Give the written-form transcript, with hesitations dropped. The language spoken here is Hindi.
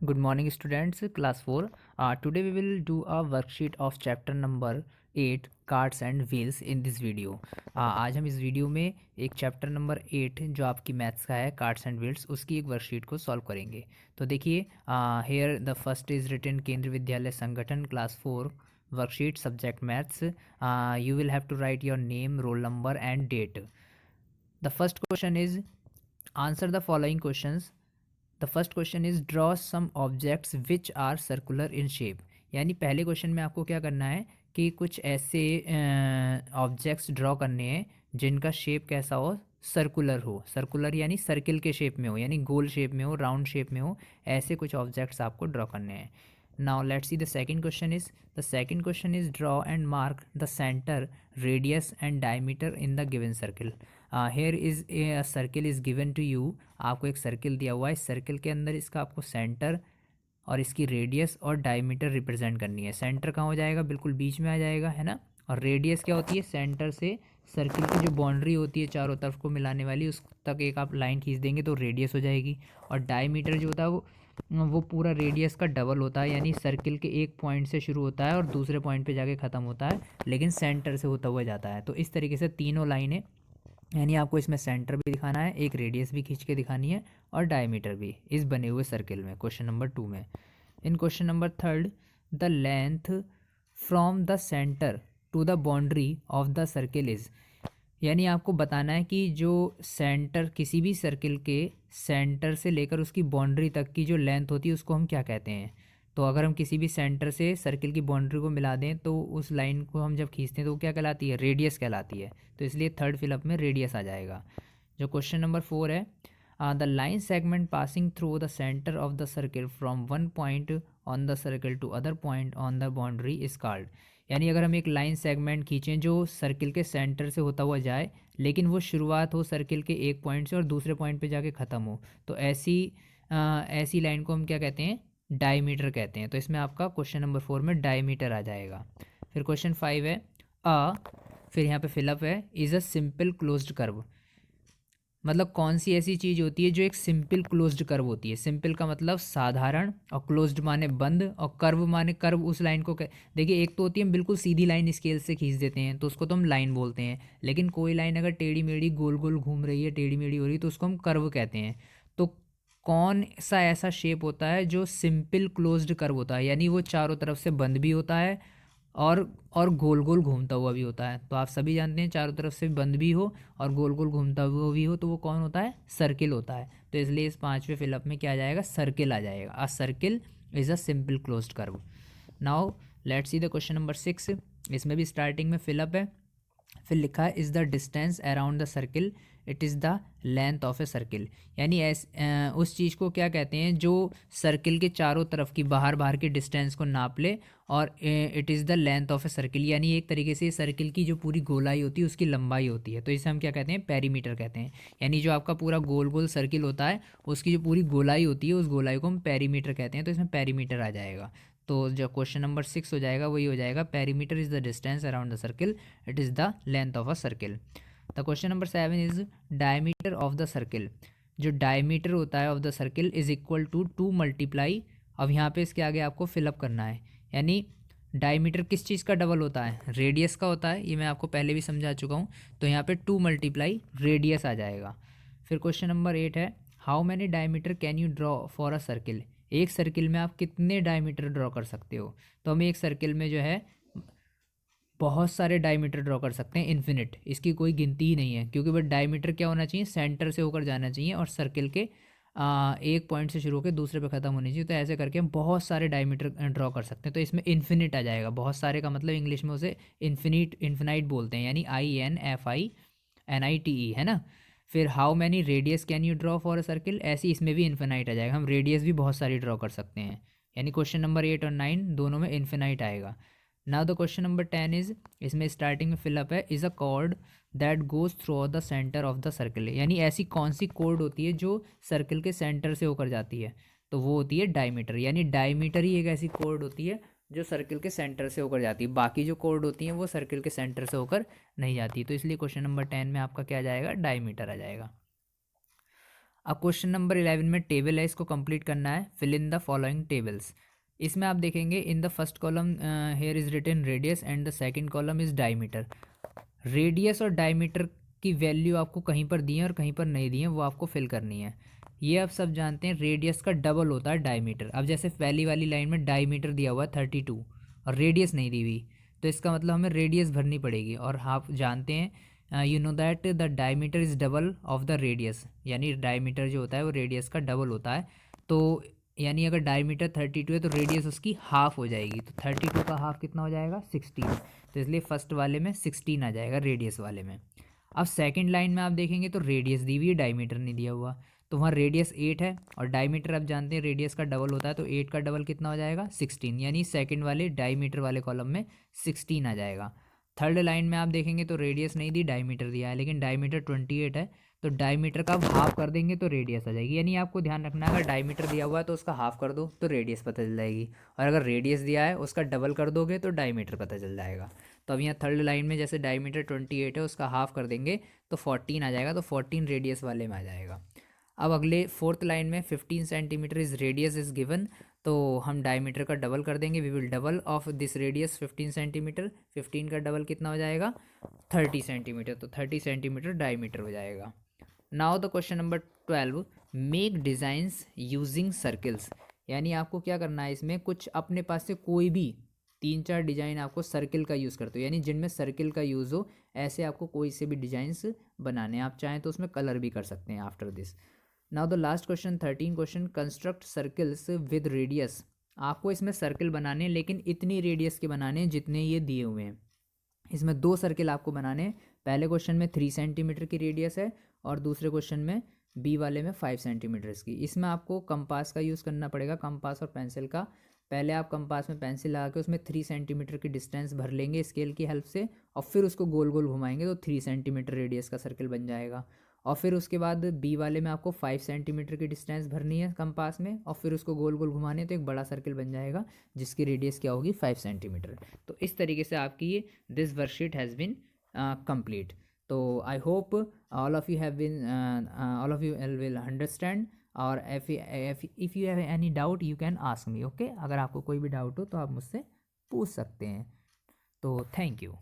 Good morning students, class 4. Today we will do a worksheet of chapter number 8 cards and wheels in this video. आज हम इस वीडियो में एक चैप्टर नंबर 8 जो आपकी मैथ्स का है कार्ड्स एंड व्हील्स उसकी एक वर्कशीट को सॉल्व करेंगे। तो देखिए here the first is written Kendriya Vidyalaya Sangathan class 4 worksheet subject maths. You will have to write your name, roll number and date. The first question is answer the following questions. The first question is draw some objects which are circular in shape. यानी पहले क्वेश्चन में आपको क्या करना है कि कुछ ऐसे ऑब्जेक्ट्स ड्रॉ करने हैं जिनका शेप कैसा हो, सर्कुलर हो। सर्कुलर यानी सर्किल के शेप में हो, यानी गोल शेप में हो, राउंड शेप में हो, ऐसे कुछ ऑब्जेक्ट्स आपको ड्रॉ करने हैं। Now let's see the second question is draw and mark the centre, radius and diameter in the given circle. Here is a circle is given to you. आपको एक सर्किल दिया हुआ है, इस सर्किल के अंदर इसका आपको सेंटर और इसकी रेडियस और डायमीटर रिप्रेजेंट करनी है। सेंटर कहाँ हो जाएगा, बिल्कुल बीच में आ जाएगा, है ना। और रेडियस क्या होती है, सेंटर से सर्किल की जो बाउंड्री होती है चारों तरफ को मिलाने वाली, उस तक एक आप लाइन खींच देंगे तो रेडियस हो जाएगी। और डायमीटर जो होता है वो पूरा रेडियस का डबल होता है, यानी सर्किल के एक पॉइंट से शुरू होता है और दूसरे पॉइंट पे जाके ख़त्म होता है, लेकिन सेंटर से होता हुआ जाता है। तो इस तरीके से तीनों लाइनें, यानी आपको इसमें सेंटर भी दिखाना है, एक रेडियस भी खींच के दिखानी है और डायमीटर भी इस बने हुए सर्किल में, क्वेश्चन नंबर 2 में। In question number 3 the length from the centre to the boundary of the circle is. यानी आपको बताना है कि जो सेंटर, किसी भी सर्किल के सेंटर से लेकर उसकी बाउंड्री तक की जो लेंथ होती है उसको हम क्या कहते हैं। तो अगर हम किसी भी सेंटर से सर्किल की बाउंड्री को मिला दें तो उस लाइन को हम जब खींचते हैं तो वो क्या कहलाती है, रेडियस कहलाती है। तो इसलिए थर्ड फिलअप में रेडियस आ जाएगा। जो क्वेश्चन नंबर 4 है, the line segment passing through the centre of the circle from one point on the circle to other point on the boundary is called. यानी अगर हम एक लाइन सेगमेंट खींचें जो सर्किल के सेंटर से होता हुआ जाए, लेकिन वो शुरुआत हो सर्किल के एक पॉइंट से और दूसरे पॉइंट पे जाके ख़त्म हो, तो ऐसी लाइन को हम क्या कहते हैं, डायमीटर कहते हैं। तो इसमें आपका क्वेश्चन नंबर 4 में डायमीटर आ जाएगा। फिर क्वेश्चन 5 है, फिर यहाँ पे फिलअप है, is a simple closed curve. मतलब कौन सी ऐसी चीज़ होती है जो एक सिंपल क्लोज्ड कर्व होती है। सिंपल का मतलब साधारण, और क्लोज्ड माने बंद, और कर्व माने कर्व उस लाइन को देखिए, एक तो होती है हम बिल्कुल सीधी लाइन स्केल से खींच देते हैं तो उसको तो हम लाइन बोलते हैं, लेकिन कोई लाइन अगर टेढ़ी मेढ़ी गोल गोल घूम रही है, टेढ़ी मेढ़ी हो रही है, तो उसको हम कर्व कहते हैं। तो कौन सा ऐसा शेप होता है जो सिंपल क्लोज्ड कर्व होता है, यानी वो चारों तरफ से बंद भी होता है और और गोल गोल घूमता हुआ भी होता है। तो आप सभी जानते हैं चारों तरफ से बंद भी हो और गोल गोल घूमता हुआ भी हो तो वो कौन होता है, सर्किल होता है। तो इसलिए इस पांचवें फिलअप में क्या आ जाएगा, सर्किल आ जाएगा। अ circle is a simple closed curve. Now let's see the question number 6। इसमें भी स्टार्टिंग में फिलअप है, फिर लिखा है is the distance around the circle, it is the length of a circle. यानी उस चीज़ को क्या कहते हैं जो सर्किल के चारों तरफ की बाहर बाहर की डिस्टेंस को नाप ले, और it is the length of a circle, यानी एक तरीके से सर्किल की जो पूरी गोलाई होती है उसकी लंबाई होती है। तो इसे हम क्या कहते हैं, पेरीमीटर कहते हैं। यानी जो आपका पूरा गोल गोल सर्किल होता है उसकी जो पूरी गोलाई होती है उस गोलाई को हम पेरीमीटर कहते हैं। तो इसमें पेरीमीटर आ जाएगा। तो जो क्वेश्चन नंबर 6 हो जाएगा वही हो जाएगा, perimeter is the distance around the circle, it is the length of a circle. The question number 7 is diameter of the circle. जो डायमीटर होता है of the circle is equal to 2 multiply. अब यहाँ पे इसके आगे आपको फिलअप करना है, यानी डायमीटर किस चीज़ का डबल होता है, रेडियस का होता है। ये मैं आपको पहले भी समझा चुका हूँ। तो यहाँ पे 2 मल्टीप्लाई रेडियस आ जाएगा। फिर क्वेश्चन नंबर 8 है, how many diameter can you draw for a circle. एक सर्किल में आप कितने डायमीटर ड्रॉ कर सकते हो। तो हम एक सर्किल में जो है बहुत सारे डायमीटर ड्रॉ कर सकते हैं, इन्फिनिट, इसकी कोई गिनती ही नहीं है। क्योंकि बट डायमीटर क्या होना चाहिए, सेंटर से होकर जाना चाहिए और सर्किल के एक पॉइंट से शुरू होकर दूसरे पे ख़त्म होनी चाहिए। तो ऐसे करके हम बहुत सारे डायमीटर ड्रॉ कर सकते हैं। तो इसमें इन्फिनिट आ जाएगा। बहुत सारे का मतलब इंग्लिश में उसे इन्फिनाइट बोलते हैं, यानी INFINITE, है ना। फिर how many radius can you draw for a circle, ऐसी इसमें भी इन्फिनाइट आ जाएगा। हम रेडियस भी बहुत सारी ड्रॉ कर सकते हैं, यानी क्वेश्चन नंबर 8 और 9 दोनों में इन्फिनाइट आएगा। Now the question number 10 is, इसमें स्टार्टिंग में फिलअप है, is a cord that goes through the centre of the circle. यानी ऐसी कौन सी कॉर्ड होती है जो सर्किल के सेंटर से होकर जाती है, तो वो होती है डायमीटर। यानी डायमीटर ही एक ऐसी कॉर्ड होती है जो सर्किल के सेंटर से होकर जाती है। बाकी जो कॉर्ड होती हैं वो सर्किल के सेंटर से होकर नहीं जाती। तो इसलिए क्वेश्चन नंबर 10 में आपका क्या आ जाएगा, डायमीटर आ जाएगा। अब क्वेश्चन नंबर 11 में टेबल है, इसको कंप्लीट करना है। Fill in the following tables. इसमें आप देखेंगे in the first column here is written radius and the second column is diameter. Radius और डायमीटर की वैल्यू आपको कहीं पर दी है और कहीं पर नहीं दी है, वो आपको फिल करनी है। ये आप सब जानते हैं, रेडियस का डबल होता है डायमीटर। अब जैसे पहली वाली लाइन में डायमीटर दिया हुआ है 32 और रेडियस नहीं दी हुई, तो इसका मतलब हमें रेडियस भरनी पड़ेगी। और आप जानते हैं you know that the diameter is double of the radius, यानी डायमीटर जो होता है वो रेडियस का डबल होता है। तो यानी अगर डायमीटर 32 है तो रेडियस उसकी हाफ हो जाएगी, तो 32 का हाफ कितना हो जाएगा 16। तो इसलिए फर्स्ट वाले में 16 आ जाएगा रेडियस वाले में। अब सेकंड लाइन में आप देखेंगे तो रेडियस दी हुई है, डायमीटर नहीं दिया हुआ, तो वहाँ रेडियस 8 है और डायमीटर आप जानते हैं रेडियस का डबल होता है, तो 8 का डबल कितना हो जाएगा 16, यानी सेकंड वाले डायमीटर वाले कॉलम में 16 आ जाएगा। थर्ड लाइन में आप देखेंगे तो रेडियस नहीं दी, डायमीटर दिया है, लेकिन डायमीटर 28 है, तो डायमीटर का हाफ कर देंगे तो रेडियस आ जाएगी। यानी आपको ध्यान रखना है, अगर डायमीटर दिया हुआ है तो उसका हाफ कर दो तो रेडियस पता चल जाएगी, और अगर रेडियस दिया है उसका डबल कर दोगे तो डायमीटर पता चल जाएगा। तो अब यहाँ थर्ड लाइन में जैसे डायमीटर 28 है, उसका हाफ कर देंगे तो 14 आ जाएगा, तो 14 रेडियस वाले में आ जाएगा। अब अगले फोर्थ लाइन में 15 centimetre is radius is given, तो हम डायमीटर का डबल कर देंगे, we will double of this radius 15 centimetre. 15 का डबल कितना हो जाएगा 30 सेंटीमीटर, तो 30 सेंटीमीटर डायमीटर हो जाएगा। Now the question number 12, make designs using circles. यानी आपको क्या करना है, इसमें कुछ अपने पास से कोई भी 3-4 डिज़ाइन आपको सर्किल का यूज़ करते हो, यानी जिनमें सर्किल का यूज़ हो, ऐसे आपको कोई से भी डिज़ाइंस बनाने हैं। आप चाहें तो उसमें कलर भी कर सकते हैं after this. Now the last question 13 question, construct circles with radius. आपको इसमें सर्किल बनाने हैं, लेकिन इतनी रेडियस के बनाने हैं जितने ये दिए हुए हैं। इसमें 2 सर्किल आपको बनाने हैं। पहले क्वेश्चन में 3 सेंटीमीटर की रेडियस है और दूसरे क्वेश्चन में बी वाले में 5 सेंटीमीटर की। इसमें आपको कंपास का यूज़ करना पड़ेगा, कंपास और पेंसिल का। पहले आप कंपास में पेंसिल लगा के उसमें 3 सेंटीमीटर की डिस्टेंस भर लेंगे स्केल की हेल्प से, और फिर उसको गोल गोल घुमाएंगे तो 3 सेंटीमीटर रेडियस का सर्किल बन जाएगा। और फिर उसके बाद बी वाले में आपको 5 सेंटीमीटर की डिस्टेंस भरनी है कंपास में, और फिर उसको गोल गोल घुमाने, तो एक बड़ा सर्किल बन जाएगा जिसकी रेडियस क्या होगी 5 सेंटीमीटर। तो इस तरीके से आपकी ये this worksheet has been complete. तो I hope all of you will understand, और if you have any doubt you can ask me, okay. अगर आपको कोई भी डाउट हो तो आप मुझसे पूछ सकते हैं। तो थैंक यू।